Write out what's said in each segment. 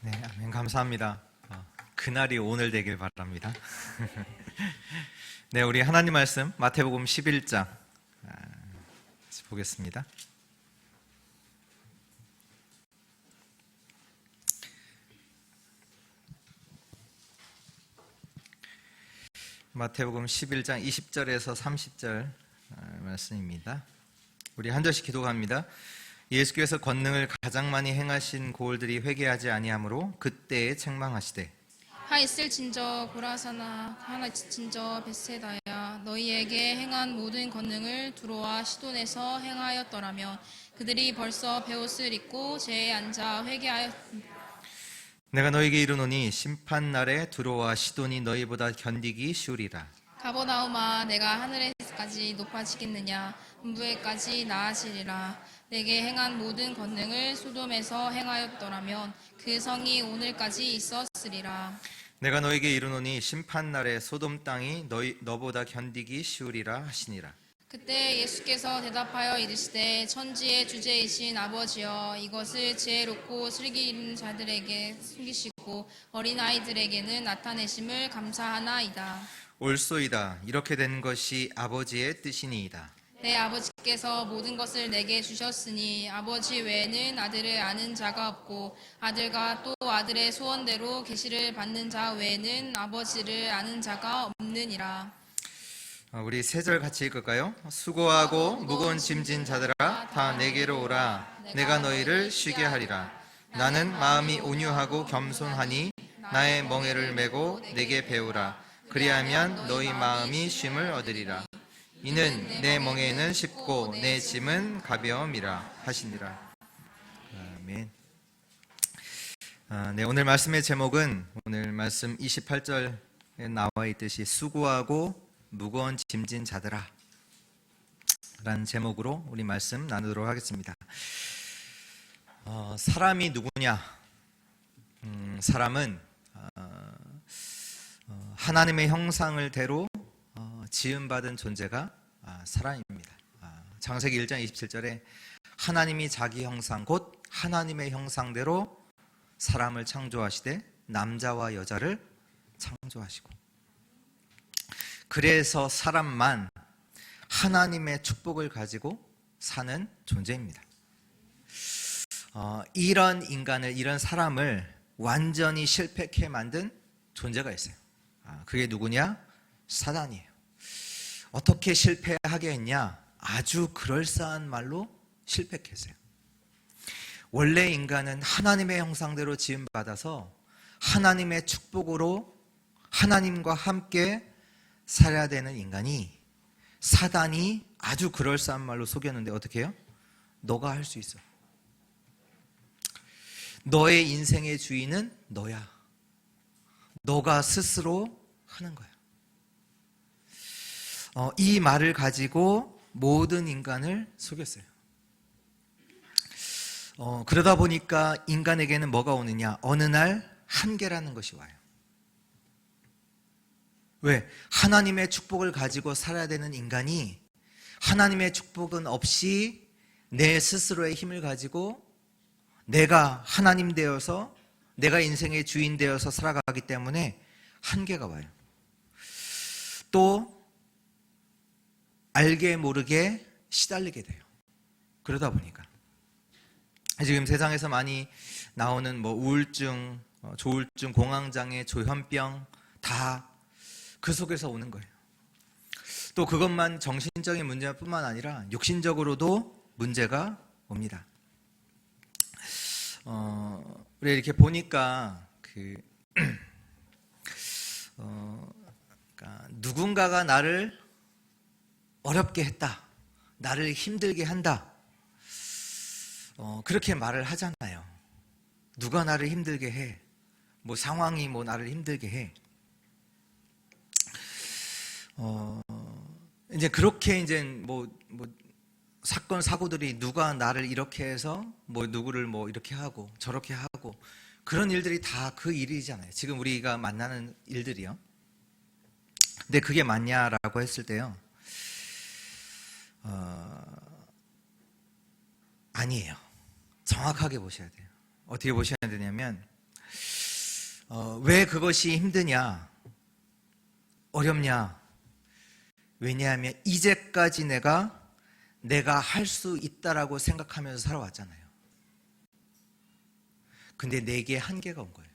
네, 아멘. 감사합니다. 그날이 오늘 되길 바랍니다. 네, 우리 하나님 말씀 마태복음 11장 보겠습니다. 마태복음 11장 20절에서 30절 말씀입니다. 우리 한 절씩 기도합니다. 예수께서 권능을 가장 많이 행하신 고을들이 회개하지 아니하므로 그때에 책망하시되 하 있을진저 고라사나 하나 있을진저 벳세다야 너희에게 행한 모든 권능을 두로와 시돈에서 행하였더라면 그들이 벌써 베옷을 입고 제에 앉아 회개하였. 내가 너희에게 이르노니 심판날에 두로와 시돈이 너희보다 견디기 쉬우리라. 가버나움아 내가 하늘에까지 높아지겠느냐 음부에까지 나아지리라. 내게 행한 모든 권능을 소돔에서 행하였더라면 그 성이 오늘까지 있었으리라. 내가 너에게 이르노니 심판날에 소돔 땅이 너보다 견디기 쉬우리라 하시니라. 그때 예수께서 대답하여 이르시되 천지의 주제이신 아버지여 이것을 지혜롭고 슬기있는 자들에게 숨기시고 어린아이들에게는 나타내심을 감사하나이다. 옳소이다. 이렇게 된 것이 아버지의 뜻이니이다. 내 아버지께서 모든 것을 내게 주셨으니 아버지 외에는 아들을 아는 자가 없고 아들과 또 아들의 소원대로 계시를 받는 자 외에는 아버지를 아는 자가 없느니라. 우리 세 절 같이 읽을까요? 수고하고 무거운 짐진 자들아 다 내게로 오라. 내가 너희를 쉬게 하리라. 나는 마음이 온유하고 겸손하니 나의 멍에를 메고 내게 배우라. 그리하면 너희 마음이 쉼을 얻으리라. 이는 내 멍에는 쉽고 내 짐은 가벼움이라 하시니라. 아멘. 네, 오늘 말씀의 제목은 오늘 말씀 28절에 나와 있듯이 수고하고 무거운 짐진 자들아 라는 제목으로 우리 말씀 나누도록 하겠습니다. 사람이 누구냐? 사람은 하나님의 형상을 대로 지음받은 존재가 사람입니다. 창세기 1장 27절에 하나님이 자기 형상 곧 하나님의 형상대로 사람을 창조하시되 남자와 여자를 창조하시고 그래서 사람만 하나님의 축복을 가지고 사는 존재입니다. 이런 인간을, 이런 사람을 완전히 실패케 만든 존재가 있어요. 그게 누구냐? 사단이에요. 어떻게 실패하게 했냐? 아주 그럴싸한 말로 실패케 했어요. 원래 인간은 하나님의 형상대로 지음받아서 하나님의 축복으로 하나님과 함께 살아야 되는 인간이 사단이 아주 그럴싸한 말로 속였는데 어떻게 해요? 너가 할 수 있어. 너의 인생의 주인은 너야. 너가 스스로 하는 거야. 이 말을 가지고 모든 인간을 속였어요. 그러다 보니까 인간에게는 뭐가 오느냐? 어느 날 한계라는 것이 와요. 왜? 하나님의 축복을 가지고 살아야 되는 인간이 하나님의 축복은 없이 내 스스로의 힘을 가지고 내가 하나님 되어서 내가 인생의 주인 되어서 살아가기 때문에 한계가 와요. 또 알게 모르게 시달리게 돼요. 그러다 보니까 지금 세상에서 많이 나오는 우울증, 조울증, 공황장애, 조현병 다 그 속에서 오는 거예요. 또 그것만 정신적인 문제뿐만 아니라 육신적으로도 문제가 옵니다. 우리 이렇게 보니까 그러니까 누군가가 나를 어렵게 했다, 나를 힘들게 한다, 그렇게 말을 하잖아요. 누가 나를 힘들게 해? 상황이 나를 힘들게 해. 이제 그렇게 이제 사건 사고들이 누가 나를 이렇게 해서 누구를 이렇게 하고 저렇게 하고 그런 일들이 다 그 일이잖아요. 지금 우리가 만나는 일들이요. 근데 그게 맞냐라고 했을 때요. 아니에요. 정확하게 보셔야 돼요. 어떻게 보셔야 되냐면 왜 그것이 힘드냐? 어렵냐? 왜냐하면 이제까지 내가 할 수 있다라고 생각하면서 살아왔잖아요. 근데 내게 한계가 온 거예요.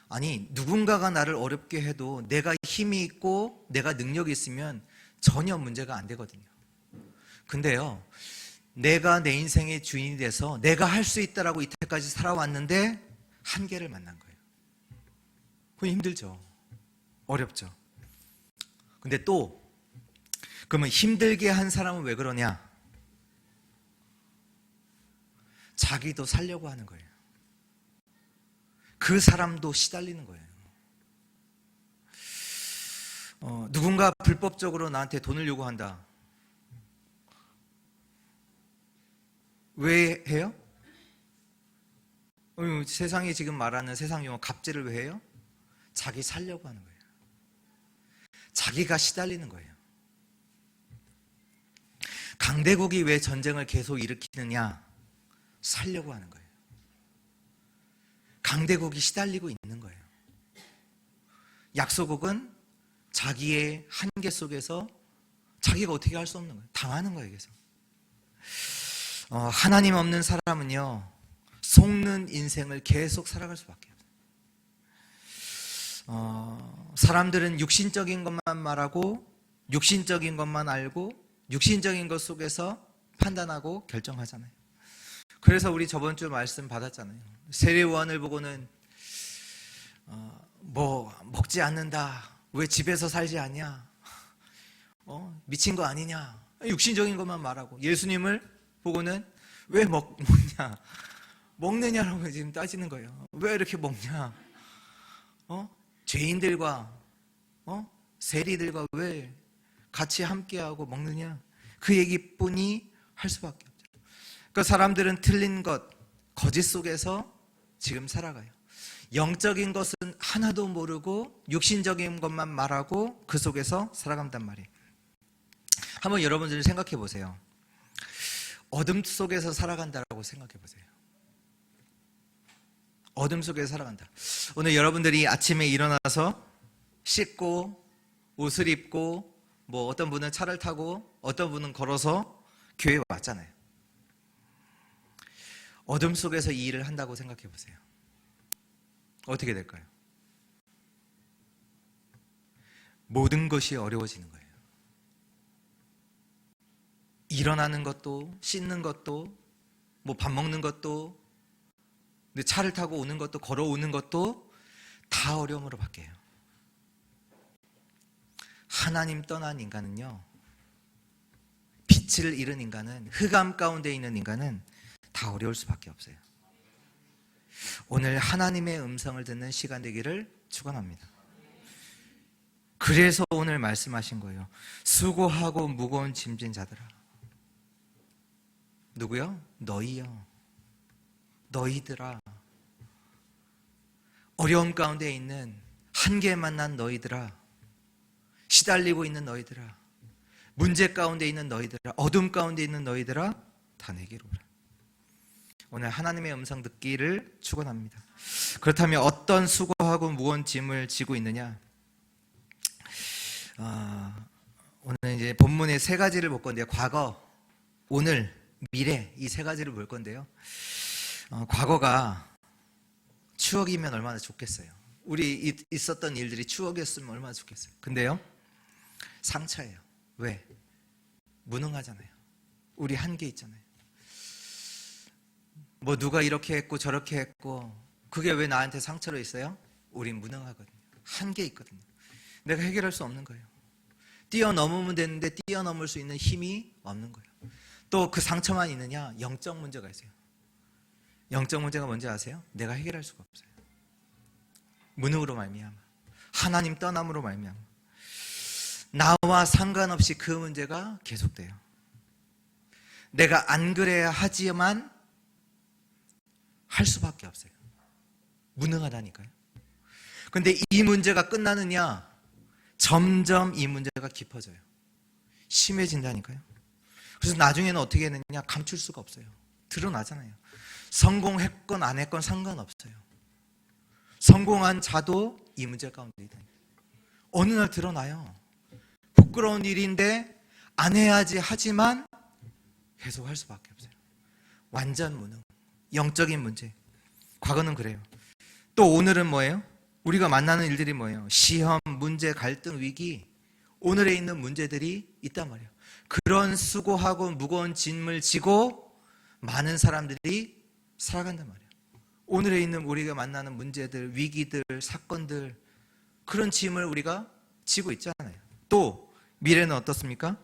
아니, 누군가가 나를 어렵게 해도 내가 힘이 있고 내가 능력이 있으면 전혀 문제가 안 되거든요. 근데요, 내가 내 인생의 주인이 돼서 내가 할 수 있다라고 이때까지 살아왔는데 한계를 만난 거예요. 그건 힘들죠. 어렵죠. 근데 또 그러면 힘들게 한 사람은 왜 그러냐? 자기도 살려고 하는 거예요. 그 사람도 시달리는 거예요. 누군가 불법적으로 나한테 돈을 요구한다. 왜 해요? 세상이 지금 말하는 세상 용어 갑질을 왜 해요? 자기 살려고 하는 거예요. 자기가 시달리는 거예요. 강대국이 왜 전쟁을 계속 일으키느냐? 살려고 하는 거예요. 강대국이 시달리고 있는 거예요. 약소국은 자기의 한계 속에서 자기가 어떻게 할 수 없는 거예요. 당하는 거예요. 그래서 하나님 없는 사람은요, 속는 인생을 계속 살아갈 수밖에 없어요. 사람들은 육신적인 것만 말하고 육신적인 것만 알고 육신적인 것 속에서 판단하고 결정하잖아요. 그래서 우리 저번 주 말씀 받았잖아요. 세례요한을 보고는 뭐 먹지 않는다, 왜 집에서 살지 않냐, 미친 거 아니냐, 육신적인 것만 말하고, 예수님을 보고는 왜 먹냐, 먹느냐라고 지금 따지는 거예요. 왜 이렇게 먹냐, 죄인들과 세리들과 왜 같이 함께하고 먹느냐, 그 얘기뿐이 할 수밖에 없죠. 그러니까 사람들은 틀린 것, 거짓 속에서 지금 살아가요. 영적인 것은 하나도 모르고 육신적인 것만 말하고 그 속에서 살아간단 말이에요. 한번 여러분들이 생각해 보세요. 어둠 속에서 살아간다라고 생각해 보세요. 어둠 속에서 살아간다. 오늘 여러분들이 아침에 일어나서 씻고 옷을 입고, 뭐 어떤 분은 차를 타고 어떤 분은 걸어서 교회에 왔잖아요. 어둠 속에서 이 일을 한다고 생각해 보세요. 어떻게 될까요? 모든 것이 어려워지는 거예요. 일어나는 것도, 씻는 것도, 뭐 밥 먹는 것도, 근데 차를 타고 오는 것도, 걸어오는 것도 다 어려움으로 바뀌어요. 하나님 떠난 인간은요, 빛을 잃은 인간은, 흑암 가운데 있는 인간은 다 어려울 수밖에 없어요. 오늘 하나님의 음성을 듣는 시간 되기를 축원합니다. 그래서 오늘 말씀하신 거예요. 수고하고 무거운 짐진 자들아. 누구요? 너희요. 너희들아. 어려움 가운데 있는, 한계 만난 너희들아. 시달리고 있는 너희들아. 문제 가운데 있는 너희들아. 어둠 가운데 있는 너희들아. 다 내게로 오라. 오늘 하나님의 음성 듣기를 축원합니다. 그렇다면 어떤 수고하고 무거운 짐을 지고 있느냐? 오늘 이제 본문의 세 가지를 볼 건데요. 과거, 오늘, 미래, 이 세 가지를 볼 건데요. 과거가 추억이면 얼마나 좋겠어요. 우리 있었던 일들이 추억이었으면 얼마나 좋겠어요. 근데요, 상처예요. 왜? 무능하잖아요. 우리 한계 있잖아요. 뭐 누가 이렇게 했고 저렇게 했고, 그게 왜 나한테 상처로 있어요? 우린 무능하거든요. 한계 있거든요. 내가 해결할 수 없는 거예요. 뛰어넘으면 되는데 뛰어넘을 수 있는 힘이 없는 거예요. 또 그 상처만 있느냐? 영적 문제가 있어요. 영적 문제가 뭔지 아세요? 내가 해결할 수가 없어요. 무능으로 말미암아, 하나님 떠남으로 말미암아, 나와 상관없이 그 문제가 계속돼요. 내가 안 그래야 하지만 할 수밖에 없어요. 무능하다니까요. 근데 이 문제가 끝나느냐? 점점 이 문제가 깊어져요. 심해진다니까요. 그래서 나중에는 어떻게 되느냐? 감출 수가 없어요. 드러나잖아요. 성공했건 안 했건 상관없어요. 성공한 자도 이 문제 가운데 있다. 어느 날 드러나요. 부끄러운 일인데 안 해야지 하지만 계속 할 수밖에 없어요. 완전 무능, 영적인 문제. 과거는 그래요. 또 오늘은 뭐예요? 우리가 만나는 일들이 뭐예요? 시험, 문제, 갈등, 위기, 오늘에 있는 문제들이 있단 말이에요. 그런 수고하고 무거운 짐을 지고 많은 사람들이 살아간단 말이에요. 오늘에 있는 우리가 만나는 문제들, 위기들, 사건들, 그런 짐을 우리가 지고 있잖아요. 또 미래는 어떻습니까?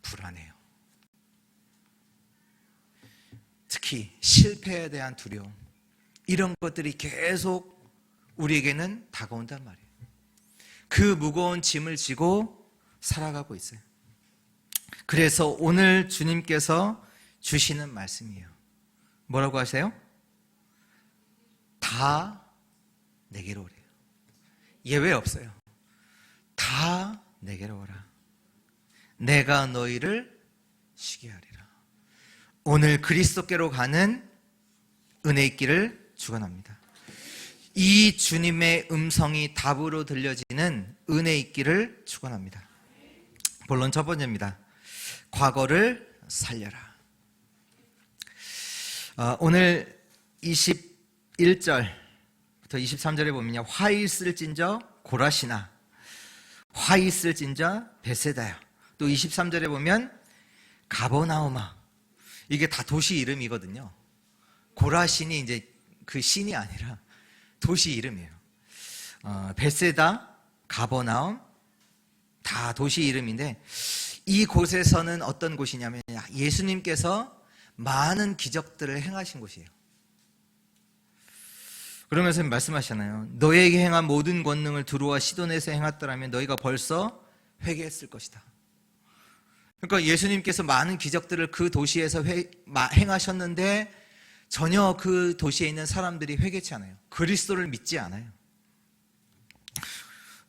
불안해요. 특히 실패에 대한 두려움, 이런 것들이 계속 우리에게는 다가온단 말이에요. 그 무거운 짐을 지고 살아가고 있어요. 그래서 오늘 주님께서 주시는 말씀이에요. 뭐라고 하세요? 다 내게로 오래요. 예외 없어요. 다 내게로 오라. 내가 너희를 쉬게 하리라. 오늘 그리스도께로 가는 은혜 있기를 축원합니다. 이 주님의 음성이 답으로 들려지는 은혜 있기를 축원합니다. 본론 첫 번째입니다. 과거를 살려라. 오늘 21절부터 23절에 보면요, 화 있을진저 고라시나, 화 있을진저 베세다야. 또 23절에 보면 가버나우마, 이게 다 도시 이름이거든요. 고라신이 이제 그 신이 아니라 도시 이름이에요. 베세다, 가버나움 다 도시 이름인데, 이 곳에서는 어떤 곳이냐면 예수님께서 많은 기적들을 행하신 곳이에요. 그러면서 말씀하시잖아요. 너에게 행한 모든 권능을 두루와 시돈에서 행했더라면 너희가 벌써 회개했을 것이다. 그러니까 예수님께서 많은 기적들을 그 도시에서 행하셨는데 전혀 그 도시에 있는 사람들이 회개치 않아요. 그리스도를 믿지 않아요.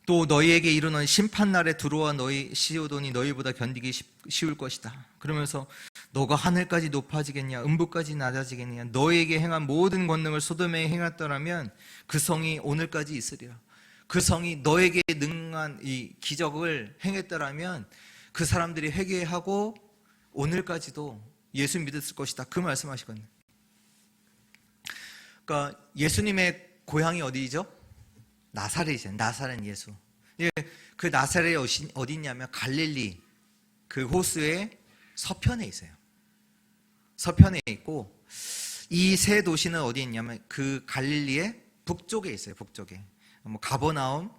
또 너희에게 이르는 심판날에 두루와 너희 시오돈이 너희보다 견디기 쉬울 것이다. 그러면서 너가 하늘까지 높아지겠냐, 음부까지 낮아지겠냐, 너희에게 행한 모든 권능을 소돔에 행했더라면 그 성이 오늘까지 있으리라. 그 성이 너에게 능한 이 기적을 행했더라면 그 사람들이 회개하고 오늘까지도 예수 믿었을 것이다. 그 말씀하시거든요. 그러니까 예수님의 고향이 어디죠? 나사렛이잖아요. 나사렛 예수. 그 나사렛이 어디 있냐면 갈릴리 그 호수의 서편에 있어요. 서편에 있고, 이 세 도시는 어디 있냐면 그 갈릴리의 북쪽에 있어요. 북쪽에. 가버나움,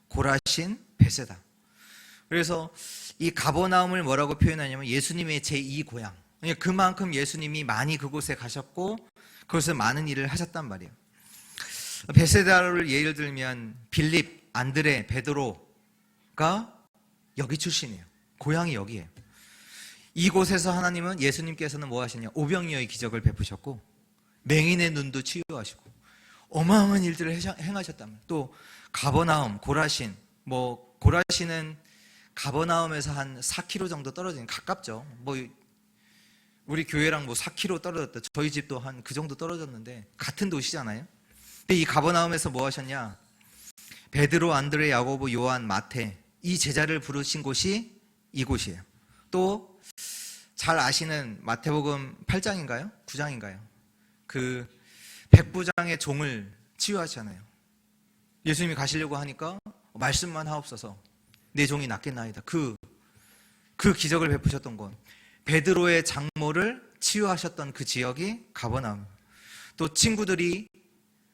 고라신, 베세다. 그래서 이 가버나움을 뭐라고 표현하냐면 예수님의 제2고향. 그만큼 예수님이 많이 그곳에 가셨고 그곳에 많은 일을 하셨단 말이에요. 베세다를 예를 들면 빌립, 안드레, 베드로가 여기 출신이에요. 고향이 여기예요. 이곳에서 하나님은, 예수님께서는 뭐 하시냐, 오병이어의 기적을 베푸셨고 맹인의 눈도 치유하시고 어마어마한 일들을 행하셨단 말이에요. 또 가버나움, 고라신, 고라신은 가버나움에서 한 4km 정도 떨어지는, 가깝죠. 우리 교회랑 4km 떨어졌다. 저희 집도 한 그 정도 떨어졌는데 같은 도시잖아요. 근데 이 가버나움에서 뭐 하셨냐? 베드로, 안드레, 야고보, 요한, 마태, 이 제자를 부르신 곳이 이곳이에요. 또 잘 아시는 마태복음 8장인가요? 9장인가요? 그 백부장의 종을 치유하시잖아요. 예수님이 가시려고 하니까 말씀만 하옵소서, 내 종이 낫겠나이다. 그 기적을 베푸셨던 곳, 베드로의 장모를 치유하셨던 그 지역이 가버나움. 또 친구들이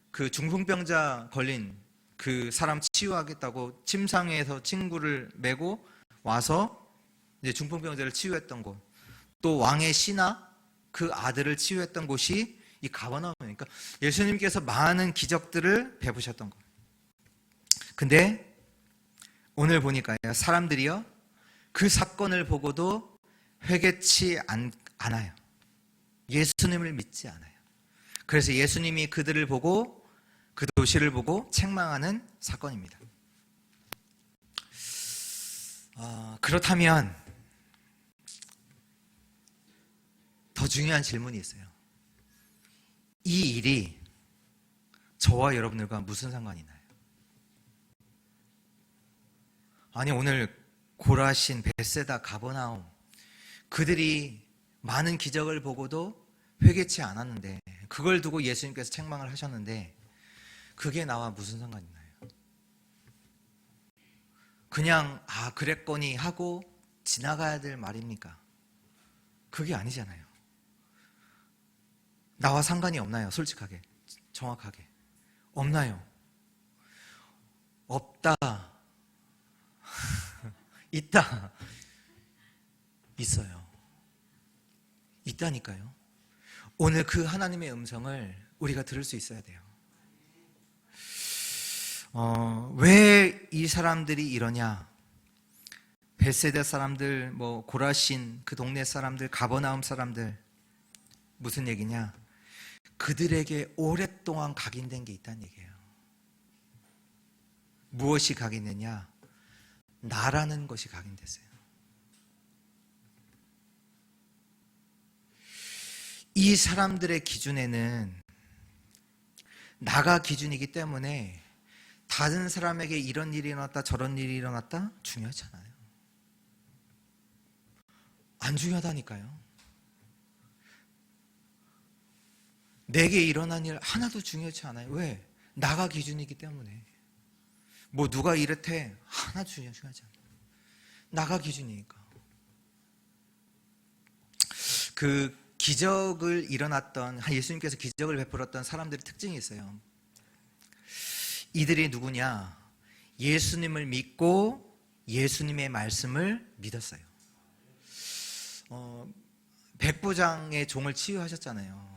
그 중풍병자 걸린 그 사람 치유하겠다고 침상에서 친구를 메고 와서 이제 중풍병자를 치유했던 곳, 또 왕의 신하 그 아들을 치유했던 곳이 이 가버나움이니까 예수님께서 많은 기적들을 베푸셨던 곳. 근데 오늘 보니까요, 사람들이요 그 사건을 보고도 회개치 않아요. 예수님을 믿지 않아요. 그래서 예수님이 그들을 보고, 그 도시를 보고 책망하는 사건입니다. 그렇다면 더 중요한 질문이 있어요. 이 일이 저와 여러분들과 무슨 상관이 있나요? 아니, 오늘 고라신, 벳세다, 가버나움, 그들이 많은 기적을 보고도 회개치 않았는데, 그걸 두고 예수님께서 책망을 하셨는데, 그게 나와 무슨 상관이 있나요? 그냥 그랬거니 하고 지나가야 될 말입니까? 그게 아니잖아요. 나와 상관이 없나요? 솔직하게, 정확하게. 없나요? 없다. 있다. 있어요. 있다니까요. 오늘 그 하나님의 음성을 우리가 들을 수 있어야 돼요. 왜 이 사람들이 이러냐? 벳세다 사람들, 고라신, 그 동네 사람들, 가버나움 사람들, 무슨 얘기냐? 그들에게 오랫동안 각인된 게 있다는 얘기예요. 무엇이 각인되냐? 나라는 것이 각인됐어요. 이 사람들의 기준에는 나가 기준이기 때문에 다른 사람에게 이런 일이 일어났다 저런 일이 일어났다 중요하지 않아요. 안 중요하다니까요. 내게 일어난 일 하나도 중요하지 않아요. 왜? 나가 기준이기 때문에. 누가 이렇대 하나도 중요하지 않아요. 나가 기준이니까. 그 기적을 일어났던, 예수님께서 기적을 베풀었던 사람들의 특징이 있어요. 이들이 누구냐? 예수님을 믿고 예수님의 말씀을 믿었어요. 백부장의 종을 치유하셨잖아요.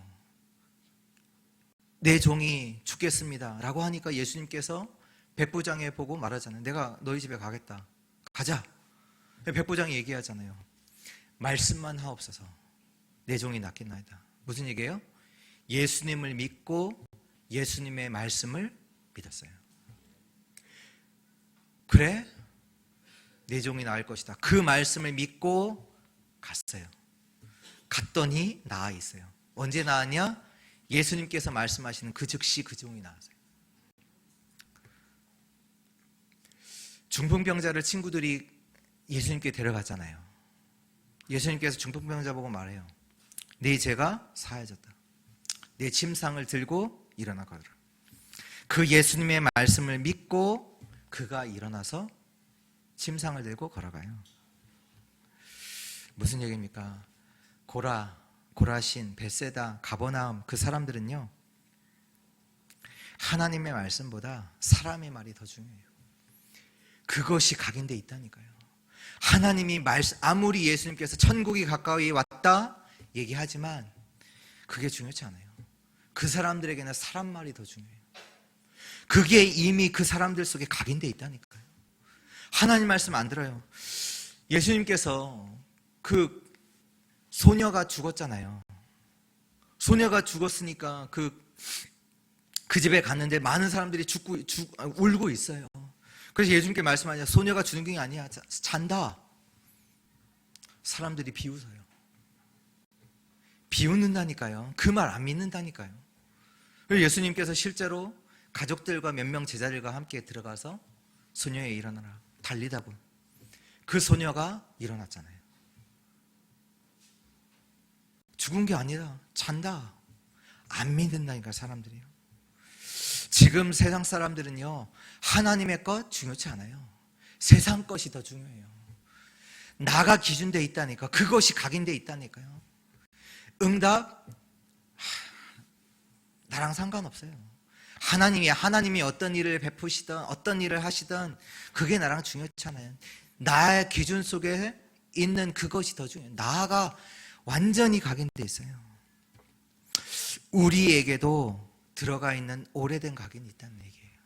내 종이 죽겠습니다 라고 하니까 예수님께서 백부장에 보고 말하잖아요. 내가 너희 집에 가겠다. 가자. 백부장이 얘기하잖아요. 말씀만 하옵소서. 내 종이 낫겠나이다. 무슨 얘기예요? 예수님을 믿고 예수님의 말씀을 믿었어요. 그래? 내 종이 나을 것이다. 그 말씀을 믿고 갔어요. 갔더니 나아 있어요. 언제 나았냐? 예수님께서 말씀하시는 그 즉시 그 종이 나았어요. 중풍병자를 친구들이 예수님께 데려갔잖아요. 예수님께서 중풍병자 보고 말해요. 네 죄가 사해졌다. 네 침상을 들고 일어나거라. 그 예수님의 말씀을 믿고 그가 일어나서 침상을 들고 걸어가요. 무슨 얘기입니까? 고라신, 벳세다, 가버나움 그 사람들은요, 하나님의 말씀보다 사람의 말이 더 중요해요. 그것이 각인돼 있다니까요. 하나님이 아무리 예수님께서 천국이 가까이 왔다 얘기하지만 그게 중요치 않아요. 그 사람들에게는 사람 말이 더 중요해요. 그게 이미 그 사람들 속에 각인돼 있다니까요. 하나님 말씀 안 들어요. 예수님께서 그 소녀가 죽었잖아요. 소녀가 죽었으니까 그 집에 갔는데 많은 사람들이 울고 있어요. 그래서 예수님께 말씀하냐, 소녀가 죽는 게 아니야, 잔다. 사람들이 비웃어요. 비웃는다니까요. 그 말 안 믿는다니까요. 그래서 예수님께서 실제로 가족들과 몇 명 제자들과 함께 들어가서 소녀에 일어나라 달리다고, 그 소녀가 일어났잖아요. 죽은 게 아니라 잔다. 안 믿는다니까 사람들이요. 지금 세상 사람들은요, 하나님의 것 중요치 않아요. 세상 것이 더 중요해요. 나가 기준되어 있다니까. 그것이 각인되어 있다니까요. 응답? 나랑 상관없어요. 하나님이 어떤 일을 베푸시든 어떤 일을 하시든 그게 나랑 중요치 않아요. 나의 기준 속에 있는 그것이 더 중요해요. 나가 완전히 각인되어 있어요. 우리에게도 들어가 있는 오래된 각인이 있다는 얘기예요.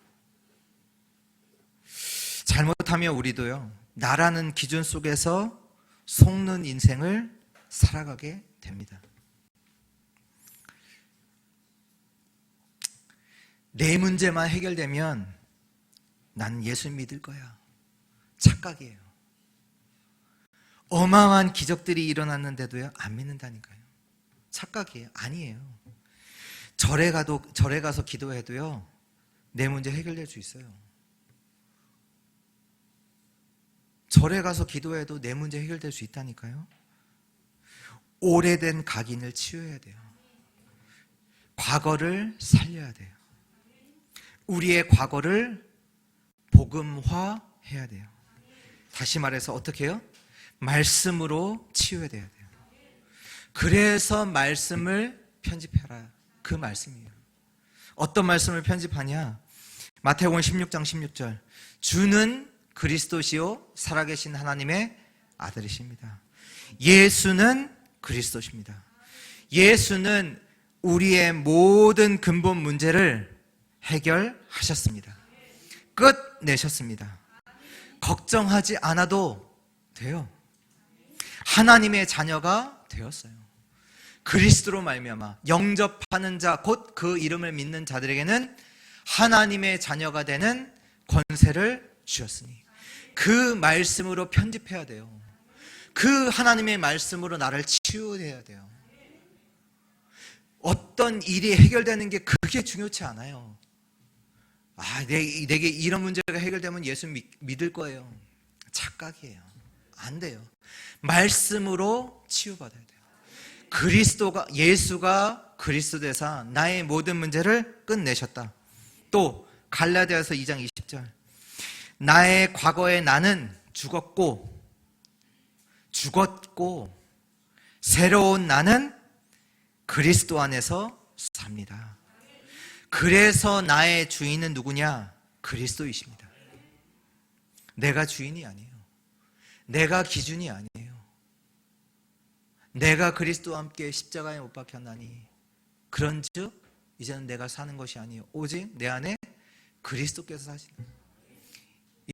잘못하면 우리도요, 나라는 기준 속에서 속는 인생을 살아가게 됩니다. 내 문제만 해결되면 난 예수 믿을 거야. 착각이에요. 어마어마한 기적들이 일어났는데도요, 안 믿는다니까요. 착각이에요. 아니에요. 절에 가서 기도해도요, 내 문제 해결될 수 있어요. 절에 가서 기도해도 내 문제 해결될 수 있다니까요. 오래된 각인을 치유해야 돼요. 과거를 살려야 돼요. 우리의 과거를 복음화해야 돼요. 다시 말해서 어떻게 해요? 말씀으로 치유해야 돼요. 그래서 말씀을 편집해라. 그 말씀이에요. 어떤 말씀을 편집하냐? 마태복음 16장 16절. 주는 그리스도시요 살아계신 하나님의 아들이십니다. 예수는 그리스도십니다. 예수는 우리의 모든 문제를 해결하셨습니다. 끝내셨습니다. 걱정하지 않아도 돼요. 하나님의 자녀가 되었어요. 그리스도로 말미암아 영접하는 자, 곧 그 이름을 믿는 자들에게는 하나님의 자녀가 되는 권세를 주셨으니 그 말씀으로 편집해야 돼요. 그 하나님의 말씀으로 나를 치유해야 돼요. 어떤 일이 해결되는 게 그게 중요치 않아요. 내게 이런 문제가 해결되면 예수 믿을 거예요. 착각이에요. 안 돼요. 말씀으로 치유받아야 돼요. 예수가 그리스도 되사 나의 모든 문제를 끝내셨다. 또 갈라디아서 2장 20절. 나의 과거에 나는 죽었고 새로운 나는 그리스도 안에서 삽니다. 그래서 나의 주인은 누구냐? 그리스도이십니다. 내가 주인이 아니에요. 내가 기준이 아니에요. 내가 그리스도와 함께 십자가에 못 박혔나니 그런즉 이제는 내가 사는 것이 아니에요. 오직 내 안에 그리스도께서 사시는 거예요.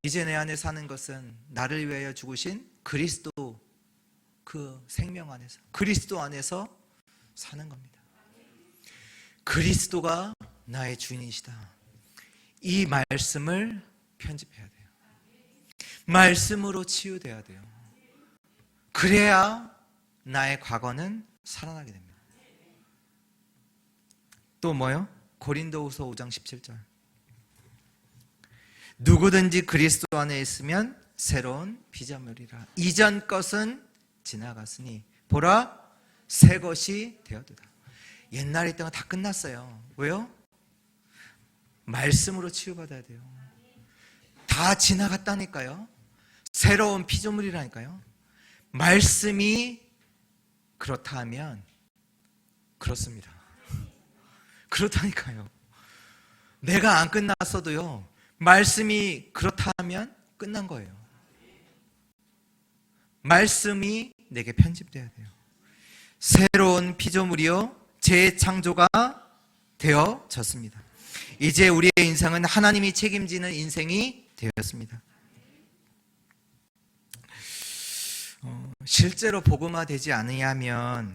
이제 내 안에 사는 것은 나를 위하여 죽으신 그리스도, 그 생명 안에서, 그리스도 안에서 사는 겁니다. 그리스도가 나의 주인이시다. 이 말씀을 편집해야 돼요. 말씀으로 치유돼야 돼요. 그래야 나의 과거는 살아나게 됩니다. 또 뭐요? 고린도후서 5장 17절. 누구든지 그리스도 안에 있으면 새로운 피조물이라. 이전 것은 지나갔으니 보라 새 것이 되었도다. 옛날에 있던 거 다 끝났어요. 왜요? 말씀으로 치유받아야 돼요. 다 지나갔다니까요. 새로운 피조물이라니까요. 말씀이 그렇다 하면 그렇습니다. 그렇다니까요. 내가 안 끝났어도요, 말씀이 그렇다 하면 끝난 거예요. 말씀이 내게 편집돼야 돼요. 새로운 피조물이요 재창조가 되어졌습니다. 이제 우리의 인생은 하나님이 책임지는 인생이 되었습니다. 실제로 복음화되지 않으면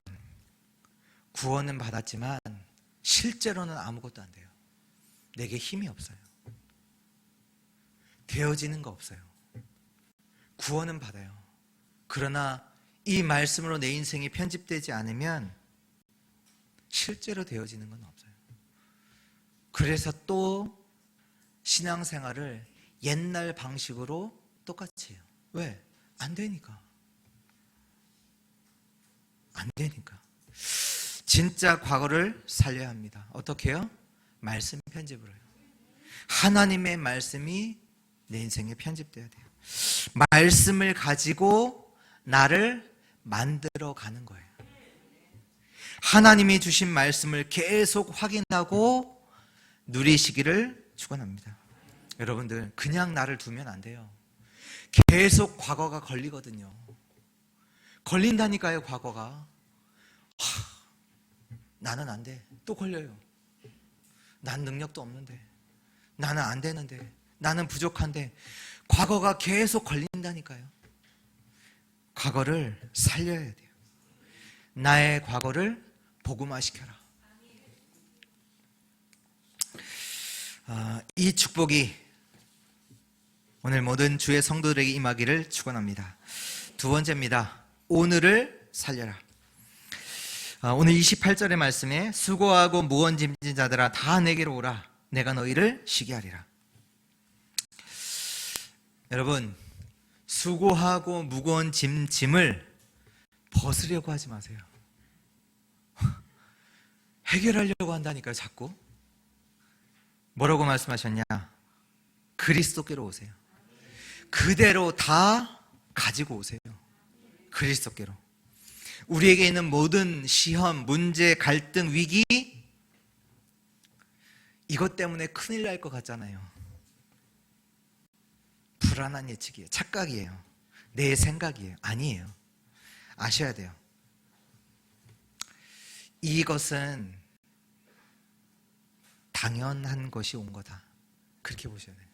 구원은 받았지만 실제로는 아무것도 안 돼요. 내게 힘이 없어요. 되어지는 거 없어요. 구원은 받아요. 그러나 이 말씀으로 내 인생이 편집되지 않으면 실제로 되어지는 건 없어요. 그래서 또 신앙생활을 옛날 방식으로 똑같이 해요. 왜? 안 되니까. 안 되니까. 진짜 과거를 살려야 합니다. 어떻게 해요? 말씀 편집을 해요. 하나님의 말씀이 내 인생에 편집돼야 돼요. 말씀을 가지고 나를 만들어 가는 거예요. 하나님이 주신 말씀을 계속 확인하고 누리시기를 축원합니다. 여러분들 그냥 나를 두면 안 돼요. 계속 과거가 걸리거든요. 걸린다니까요. 과거가. 나는 안 돼. 또 걸려요. 난 능력도 없는데, 나는 안 되는데, 나는 부족한데, 과거가 계속 걸린다니까요. 과거를 살려야 돼요. 나의 과거를 복음화시켜라. 이 축복이 오늘 모든 주의 성도들에게 임하기를 축원합니다. 두 번째입니다. 오늘을 살려라. 오늘 28절의 말씀에 수고하고 무거운 짐진 자들아 다 내게로 오라. 내가 너희를 쉬게 하리라. 여러분, 수고하고 무거운 짐을 벗으려고 하지 마세요. 해결하려고 한다니까요. 자꾸. 뭐라고 말씀하셨냐? 그리스도께로 오세요. 그대로 다 가지고 오세요. 그리스도께로. 우리에게 있는 모든 시험, 문제, 갈등, 위기, 이것 때문에 큰일 날 것 같잖아요. 불안한 예측이에요. 착각이에요. 내 생각이에요. 아니에요. 아셔야 돼요. 이것은 당연한 것이 온 거다. 그렇게 보셔야 돼요.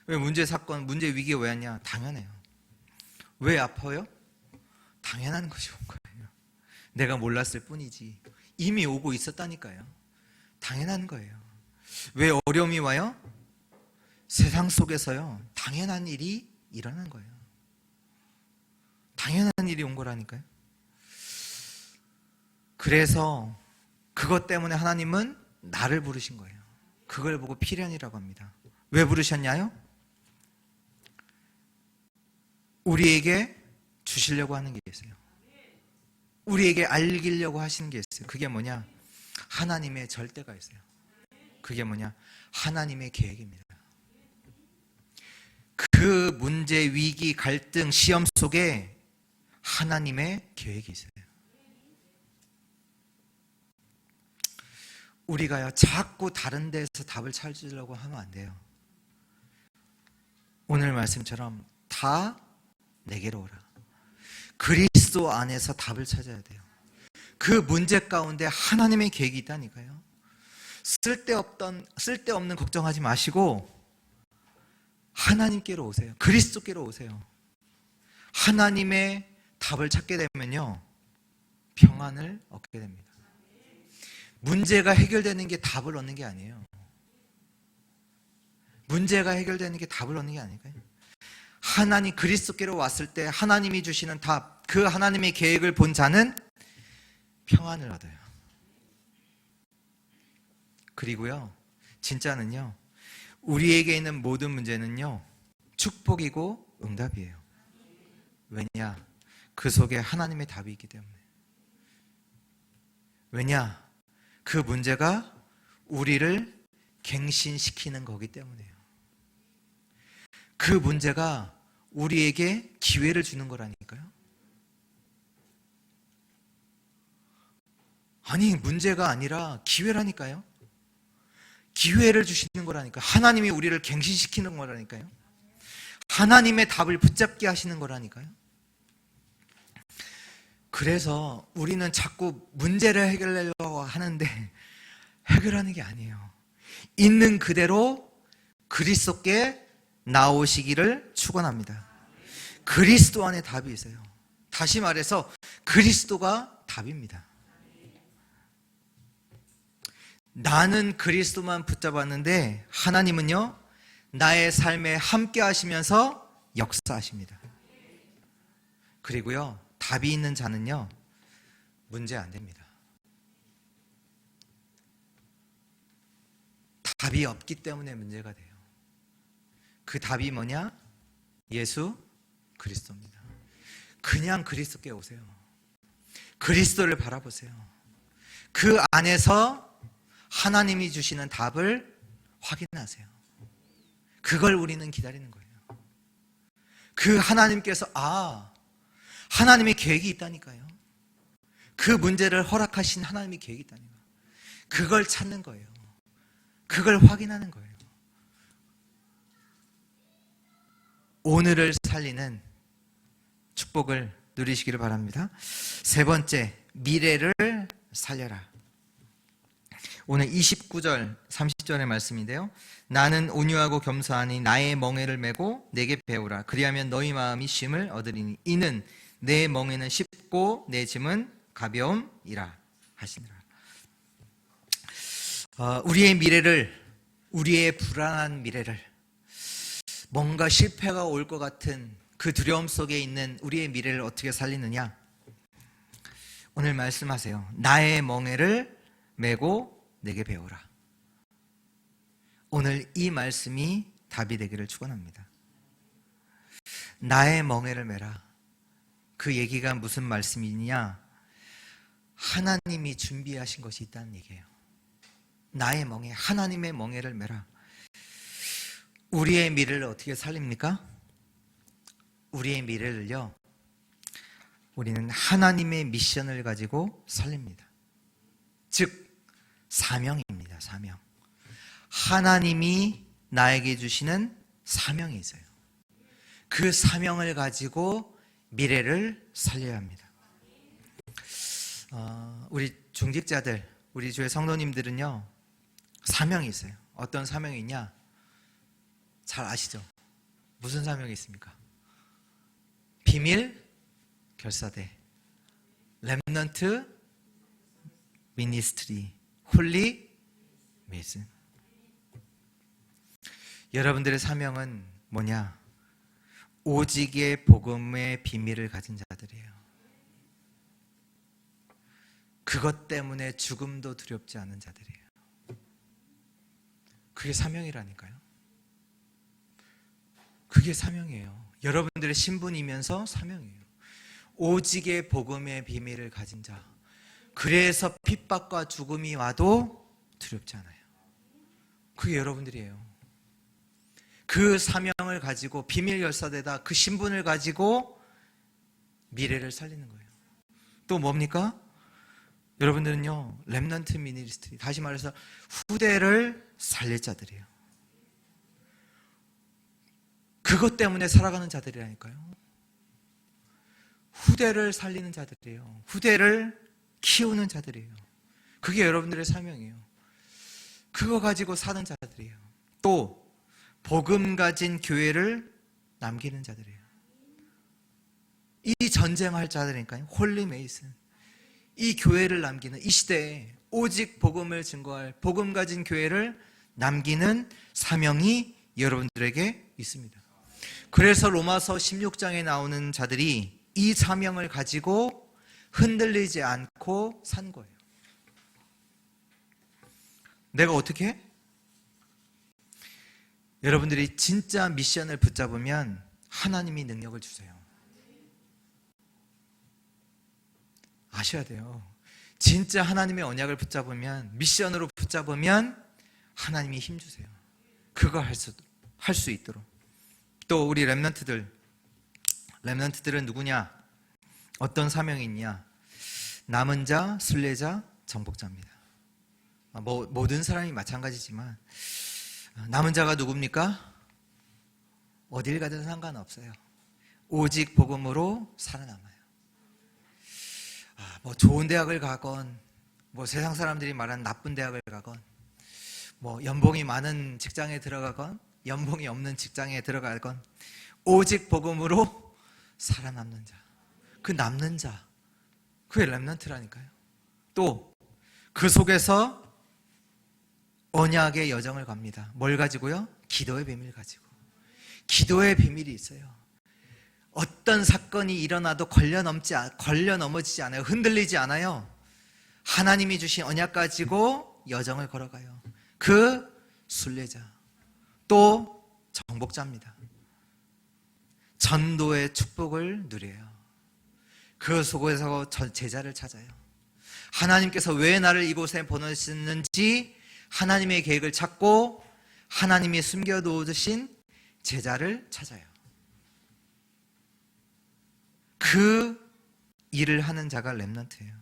왜 문제 사건, 문제 위기가 왜 왔냐? 당연해요. 왜 아파요? 당연한 것이 온 거예요. 내가 몰랐을 뿐이지 이미 오고 있었다니까요. 당연한 거예요. 왜 어려움이 와요? 세상 속에서요, 당연한 일이 일어난 거예요. 당연한 일이 온 거라니까요. 그래서 그것 때문에 하나님은 나를 부르신 거예요. 그걸 보고 필연이라고 합니다. 왜 부르셨냐요? 우리에게 주시려고 하는 게 있어요. 우리에게 알리려고 하시는 게 있어요. 그게 뭐냐? 하나님의 절대가 있어요. 그게 뭐냐? 하나님의 계획입니다. 그 문제, 위기, 갈등, 시험 속에 하나님의 계획이 있어요. 우리가요, 자꾸 다른 데서 답을 찾으려고 하면 안 돼요. 오늘 말씀처럼 다 내게로 오라. 그리스도 안에서 답을 찾아야 돼요. 그 문제 가운데 하나님의 계획이 있다니까요. 쓸데없는 걱정하지 마시고 하나님께로 오세요. 그리스도께로 오세요. 하나님의 답을 찾게 되면요, 평안을 얻게 됩니다. 문제가 해결되는 게 답을 얻는 게 아니에요. 문제가 해결되는 게 답을 얻는 게 아닐까요? 하나님, 그리스도께로 왔을 때 하나님이 주시는 답, 그 하나님의 계획을 본 자는 평안을 얻어요. 그리고요, 진짜는요, 우리에게 있는 모든 문제는요, 축복이고 응답이에요. 왜냐? 그 속에 하나님의 답이 있기 때문에. 왜냐? 그 문제가 우리를 갱신시키는 거기 때문에요. 그 문제가 우리에게 기회를 주는 거라니까요. 아니, 문제가 아니라 기회라니까요. 기회를 주시는 거라니까. 하나님이 우리를 갱신시키는 거라니까요. 하나님의 답을 붙잡게 하시는 거라니까요. 그래서 우리는 자꾸 문제를 해결하려고 하는데 해결하는 게 아니에요. 있는 그대로 그리스도께 나오시기를 축원합니다. 그리스도 안에 답이 있어요. 다시 말해서 그리스도가 답입니다. 나는 그리스도만 붙잡았는데 하나님은요, 나의 삶에 함께 하시면서 역사하십니다. 그리고요, 답이 있는 자는요, 문제 안 됩니다. 답이 없기 때문에 문제가 돼요. 그 답이 뭐냐? 예수 그리스도입니다. 그냥 그리스도께 오세요. 그리스도를 바라보세요. 그 안에서 하나님이 주시는 답을 확인하세요. 그걸 우리는 기다리는 거예요. 그 하나님께서 하나님의 계획이 있다니까요. 그 문제를 허락하신 하나님의 계획이 있다니까요. 그걸 찾는 거예요. 그걸 확인하는 거예요. 오늘을 살리는 축복을 누리시기를 바랍니다. 세 번째, 미래를 살려라. 오늘 29절, 30절의 말씀인데요. 나는 온유하고 겸손하니 나의 멍에를 메고 내게 배우라. 그리하면 너희 마음이 쉼을 얻으리니 이는 내 멍에는 쉽고 내 짐은 가벼움이라 하시니라. 우리의 미래를, 우리의 불안한 미래를, 뭔가 실패가 올 것 같은 그 두려움 속에 있는 우리의 미래를 어떻게 살리느냐? 오늘 말씀하세요. 나의 멍에를 메고 내게 배우라. 오늘 이 말씀이 답이 되기를 축원합니다. 나의 멍에를 메라. 그 얘기가 무슨 말씀이냐? 하나님이 준비하신 것이 있다는 얘기예요. 나의 멍에, 하나님의 멍에를 메라. 우리의 미래를 어떻게 살립니까? 우리의 미래를요, 우리는 하나님의 미션을 가지고 살립니다. 즉 사명입니다. 사명. 하나님이 나에게 주시는 사명이 있어요. 그 사명을 가지고 미래를 살려야 합니다. 우리 중직자들, 우리 교회 성도님들은요, 사명이 있어요. 어떤 사명이 있냐? 잘 아시죠? 무슨 사명이 있습니까? 비밀 결사대, 렘넌트 미니스트리, 홀리 메이슨. 여러분들의 사명은 뭐냐? 오직의 복음의 비밀을 가진 자들이에요. 그것 때문에 죽음도 두렵지 않은 자들이에요. 그게 사명이라니까요. 그게 사명이에요. 여러분들의 신분이면서 사명이에요. 오직의 복음의 비밀을 가진 자. 그래서 핍박과 죽음이 와도 두렵지 않아요. 그게 여러분들이에요. 그 사명을 가지고 비밀 결사대다, 그 신분을 가지고 미래를 살리는 거예요. 또 뭡니까? 여러분들은요, 렘넌트 미니스트리, 다시 말해서 후대를 살릴 자들이에요. 그것 때문에 살아가는 자들이라니까요. 후대를 살리는 자들이에요. 후대를 키우는 자들이에요. 그게 여러분들의 사명이에요. 그거 가지고 사는 자들이에요. 또 복음 가진 교회를 남기는 자들이에요. 이 전쟁할 자들이니까요. 홀리 메이슨. 이 교회를 남기는, 이 시대에 오직 복음을 증거할 복음 가진 교회를 남기는 사명이 여러분들에게 있습니다. 그래서 로마서 16장에 나오는 자들이 이 사명을 가지고 흔들리지 않고 산 거예요. 내가 어떻게 해? 여러분들이 진짜 미션을 붙잡으면 하나님이 능력을 주세요. 아셔야 돼요. 진짜 하나님의 언약을 붙잡으면, 미션으로 붙잡으면 하나님이 힘 주세요. 그거 할 수 있도록. 또 우리 렘넌트들은 누구냐? 어떤 사명이 있냐? 남은 자, 순례자, 정복자입니다. 모든 사람이 마찬가지지만 남은 자가 누굽니까? 어딜 가든 상관없어요. 오직 복음으로 살아남아요. 좋은 대학을 가건, 세상 사람들이 말하는 나쁜 대학을 가건, 연봉이 많은 직장에 들어가건, 연봉이 없는 직장에 들어가건, 오직 복음으로 살아남는 자. 그 남는 자. 그게 렘넌트라니까요. 또 그 속에서 언약의 여정을 갑니다. 뭘 가지고요? 기도의 비밀 가지고. 기도의 비밀이 있어요. 어떤 사건이 일어나도 걸려 넘어지지 않아요. 흔들리지 않아요. 하나님이 주신 언약 가지고 여정을 걸어가요. 그 순례자. 또 정복자입니다. 전도의 축복을 누려요. 그 속에서 제자를 찾아요. 하나님께서 왜 나를 이곳에 보내셨는지 하나님의 계획을 찾고 하나님이 숨겨두신 제자를 찾아요. 그 일을 하는 자가 렘넌트예요.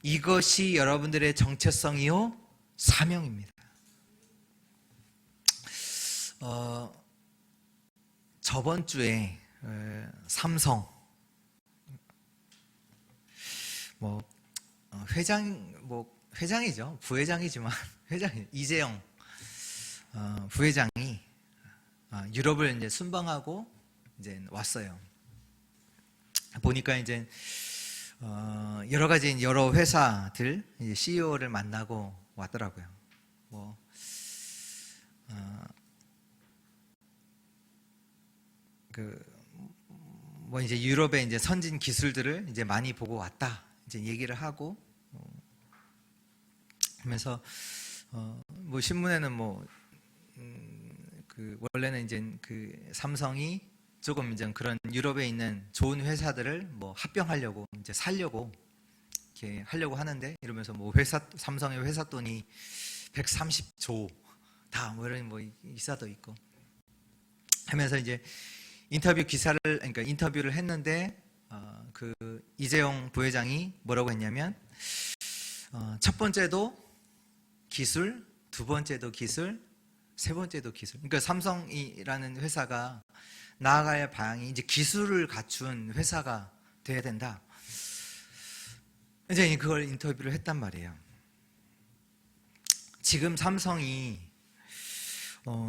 이것이 여러분들의 정체성이요, 사명입니다. 저번 주에 삼성 회장이죠. 부회장이지만 이재영 부회장이 유럽을 이제 순방하고 이제 왔어요. 보니까 이제 여러 회사들 이제 CEO를 만나고 왔더라고요. 이제 유럽의 이제 선진 기술들을 이제 많이 보고 왔다. 이제 얘기를 하고 하면서 뭐 신문에는 그 원래는 이제 그 삼성이 조금 이제 그런 유럽에 있는 좋은 회사들을 뭐 합병하려고 이제 살려고 이렇게 하려고 하는데, 이러면서 뭐 삼성의 회사 돈이 130조 다 뭐 이런 뭐 기사도 있고 하면서 이제 그러니까 인터뷰를 했는데 그 이재용 부회장이 뭐라고 했냐면 첫 번째도 기술, 두 번째도 기술, 세 번째도 기술. 그러니까 삼성이라는 회사가 나아갈 방향이 이제 기술을 갖춘 회사가 돼야 된다. 이제 그걸 인터뷰를 했단 말이에요. 지금 삼성이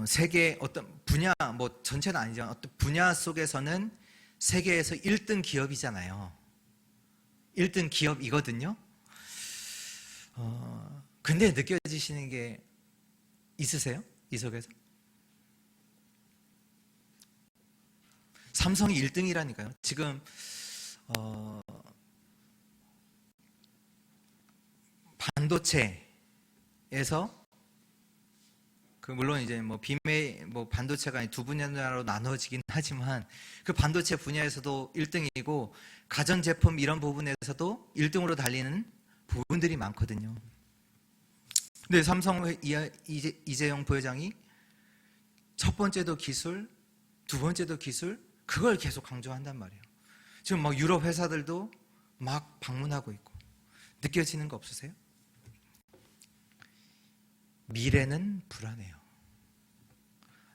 세계 어떤 분야, 뭐 전체는 아니지만 어떤 분야 속에서는 세계에서 1등 기업이잖아요. 1등 기업이거든요. 근데 느껴지시는 게 있으세요? 이 속에서? 삼성이 1등이라니까요. 지금 반도체에서 물론 이제 뭐 반도체가 두 분야로 나눠지긴 하지만 그 반도체 분야에서도 1등이고 가전제품 이런 부분에서도 1등으로 달리는 부분들이 많거든요. 근데 삼성 이재용 부회장이 첫 번째도 기술, 두 번째도 기술, 그걸 계속 강조한단 말이에요. 지금 막 유럽 회사들도 막 방문하고 있고. 느껴지는 거 없으세요? 미래는 불안해요.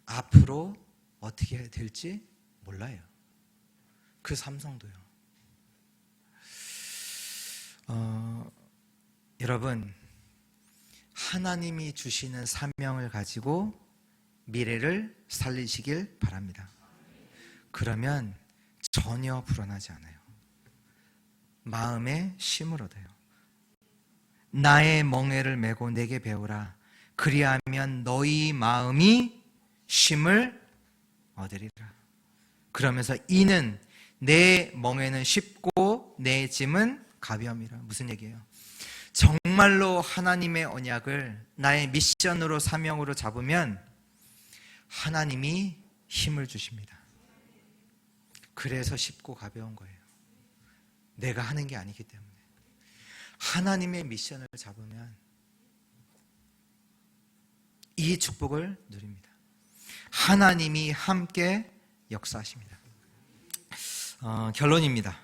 앞으로 어떻게 될지 몰라요. 그 삼성도요. 여러분, 하나님이 주시는 사명을 가지고 미래를 살리시길 바랍니다. 그러면 전혀 불안하지 않아요. 마음에 쉼을 얻어요. 나의 멍에를 메고 내게 배우라. 그리하면 너희 마음이 쉼을 얻으리라. 그러면서 이는 내 멍에는 쉽고 내 짐은 가벼움이라. 무슨 얘기예요? 정말로 하나님의 언약을 나의 미션으로 사명으로 잡으면 하나님이 힘을 주십니다. 그래서 쉽고 가벼운 거예요. 내가 하는 게 아니기 때문에. 하나님의 미션을 잡으면 이 축복을 누립니다. 하나님이 함께 역사하십니다. 결론입니다.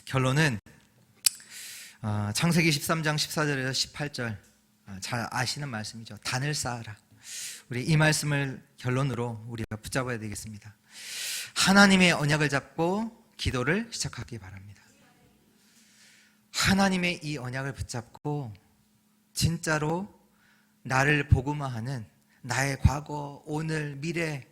결론은 창세기 13장 14절에서 18절 잘 아시는 말씀이죠. 단을 쌓아라. 우리 이 말씀을 결론으로 우리가 붙잡아야 되겠습니다. 하나님의 언약을 잡고 기도를 시작하기 바랍니다. 하나님의 이 언약을 붙잡고 진짜로 나를 복음화하는 나의 과거, 오늘, 미래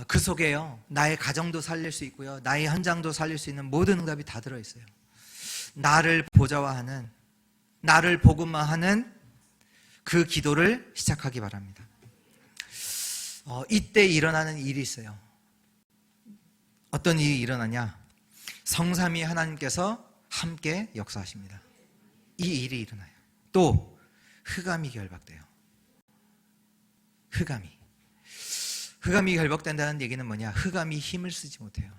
그 속에요. 나의 가정도 살릴 수 있고요. 나의 현장도 살릴 수 있는 모든 응답이 다 들어있어요. 나를 보좌화하는, 나를 복음화하는 그 기도를 시작하기 바랍니다. 이때 일어나는 일이 있어요. 어떤 일이 일어나냐? 성삼위 하나님께서 함께 역사하십니다. 이 일이 일어나요. 또 흑암이 결박돼요. 흑암이 결박된다는 얘기는 뭐냐? 흑암이 힘을 쓰지 못해요.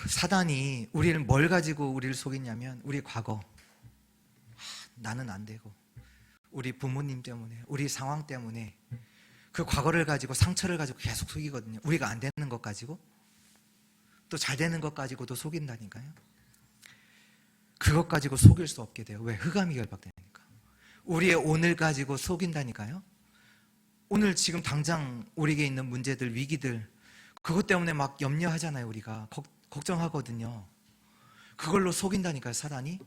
사단이 우리를 뭘 가지고 우리를 속이냐면 우리 과거, 나는 안 되고, 우리 부모님 때문에, 우리 상황 때문에 그 과거를 가지고, 상처를 가지고 계속 속이거든요. 우리가 안 되는 것 가지고, 또 잘 되는 것 가지고도 속인다니까요. 그것 가지고 속일 수 없게 돼요. 왜? 흑암이 결박되니까. 우리의 오늘 가지고 속인다니까요. 오늘 지금 당장 우리에게 있는 문제들, 위기들, 그것 때문에 막 염려하잖아요. 우리가 걱정하거든요. 그걸로 속인다니까요. 사단이.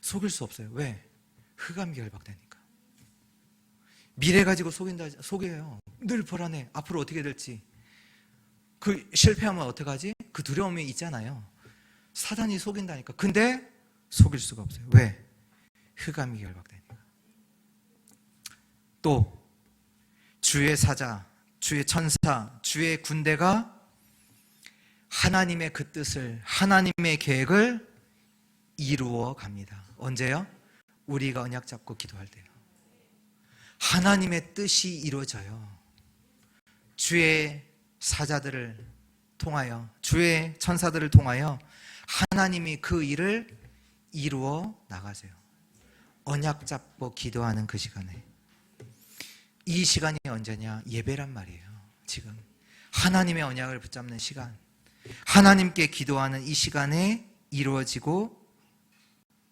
속일 수 없어요. 왜? 흑암이 결박되니까. 미래 가지고 속여요. 늘 불안해. 앞으로 어떻게 될지. 그 실패하면 어떡하지? 그 두려움이 있잖아요. 사단이 속인다니까. 근데 속일 수가 없어요. 왜? 흑암이 결박되니까. 또 주의 사자, 주의 천사, 주의 군대가 하나님의 그 뜻을, 하나님의 계획을 이루어 갑니다. 언제요? 우리가 언약 잡고 기도할 때요. 하나님의 뜻이 이루어져요. 주의 사자들을 통하여, 주의 천사들을 통하여 하나님이 그 일을 이루어 나가세요. 언약 잡고 기도하는 그 시간에. 이 시간이 언제냐? 예배란 말이에요. 지금 하나님의 언약을 붙잡는 시간, 하나님께 기도하는 이 시간에 이루어지고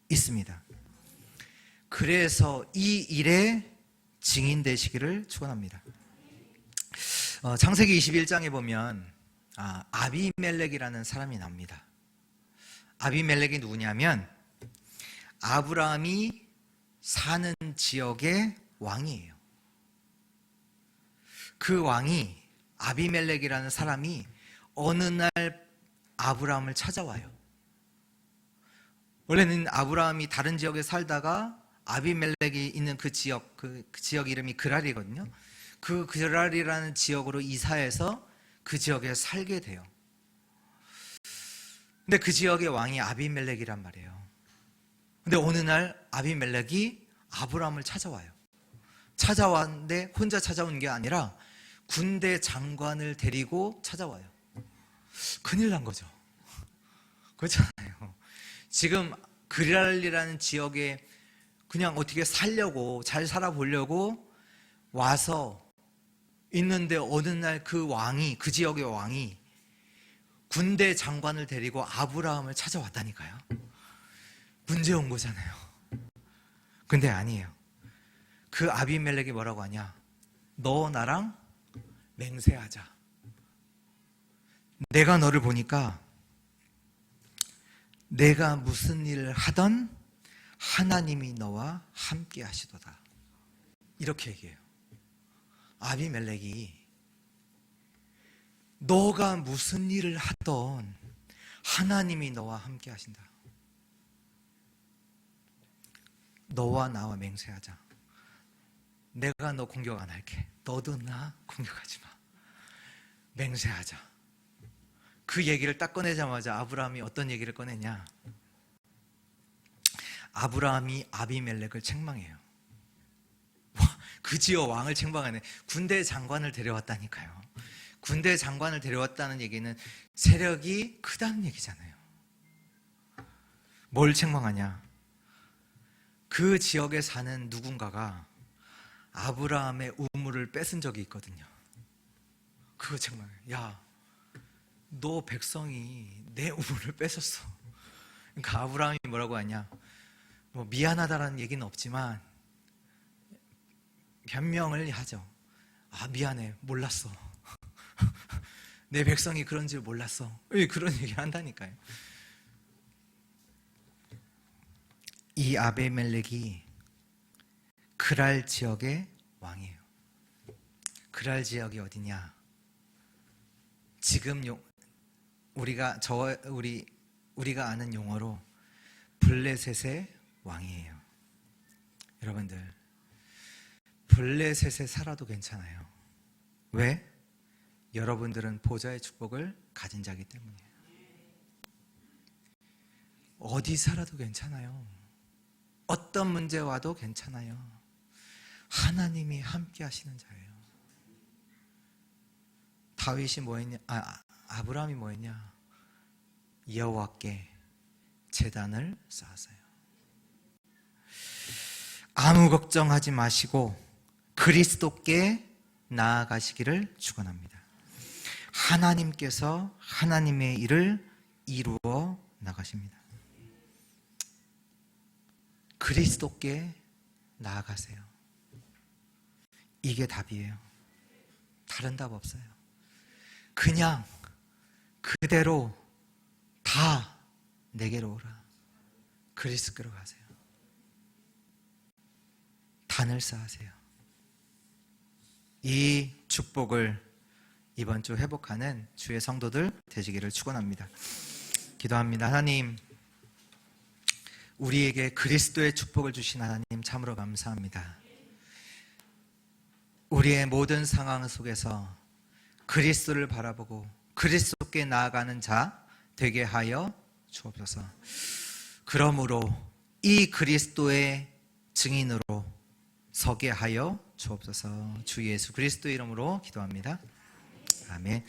있습니다. 그래서 이 일에 증인 되시기를 축원합니다. 창세기 21장에 보면 아비멜렉이라는 사람이 나옵니다. 아비멜렉이 누구냐면 아브라함이 사는 지역의 왕이에요. 그 왕이, 아비멜렉이라는 사람이 어느 날 아브라함을 찾아와요. 원래는 아브라함이 다른 지역에 살다가 아비멜렉이 있는 그 지역, 그 지역 이름이 그랄이거든요. 그 그랄이라는 지역으로 이사해서 그 지역에 살게 돼요. 근데 그 지역의 왕이 아비멜렉이란 말이에요. 근데 어느 날 아비멜렉이 아브라함을 찾아와요. 찾아왔는데 혼자 찾아온 게 아니라 군대 장관을 데리고 찾아와요. 큰일 난 거죠. 그렇잖아요. 지금 그랄이라는 지역에 그냥 어떻게 살려고, 잘 살아보려고 와서 있는데 어느 날 그 왕이, 그 지역의 왕이 군대 장관을 데리고 아브라함을 찾아왔다니까요. 문제 온 거잖아요. 근데 아니에요. 그 아비멜렉이 뭐라고 하냐? 너 나랑 맹세하자. 내가 너를 보니까 내가 무슨 일을 하던 하나님이 너와 함께 하시도다. 이렇게 얘기해요. 아비멜렉이 너가 무슨 일을 하던 하나님이 너와 함께 하신다. 너와 나와 맹세하자. 내가 너 공격 안 할게. 너도 나 공격하지 마. 맹세하자. 그 얘기를 딱 꺼내자마자 아브라함이 어떤 얘기를 꺼내냐? 아브라함이 아비멜렉을 책망해요. 그 지역 왕을 책망하네. 군대 장관을 데려왔다니까요. 군대 장관을 데려왔다는 얘기는 세력이 크다는 얘기잖아요. 뭘 책망하냐? 그 지역에 사는 누군가가 아브라함의 우물을 뺏은 적이 있거든요. 그거 책망해요. 야, 너 백성이 내 우물을 뺏었어. 그러니까 아브라함이 뭐라고 하냐? 뭐 미안하다라는 얘기는 없지만 변명을 하죠. 미안해, 몰랐어. 내 백성이 그런 줄 몰랐어. 그런 얘기를 한다니까요. 이 아비멜렉이 그랄 지역의 왕이에요. 그랄 지역이 어디냐? 지금 우리가 아는 용어로 블레셋의 왕이에요. 여러분들, 블레셋에 살아도 괜찮아요. 왜? 여러분들은 보좌의 축복을 가진 자이기 때문이에요. 어디 살아도 괜찮아요. 어떤 문제 와도 괜찮아요. 하나님이 함께 하시는 자예요. 다윗이 뭐했냐? 아브라함이 뭐했냐? 여호와께 제단을 쌓았어요. 아무 걱정하지 마시고 그리스도께 나아가시기를 축원합니다. 하나님께서 하나님의 일을 이루어 나가십니다. 그리스도께 나아가세요. 이게 답이에요. 다른 답 없어요. 그냥 그대로 다 내게로 오라. 그리스도로 가세요. 단을 쌓으세요. 이 축복을 이번 주 회복하는 주의 성도들 되시기를 축원합니다. 기도합니다. 하나님, 우리에게 그리스도의 축복을 주신 하나님 참으로 감사합니다. 우리의 모든 상황 속에서 그리스도를 바라보고 그리스도께 나아가는 자 되게 하여 주옵소서. 그러므로 이 그리스도의 증인으로 서게 하여 주옵소서. 주 예수 그리스도 이름으로 기도합니다. 아멘.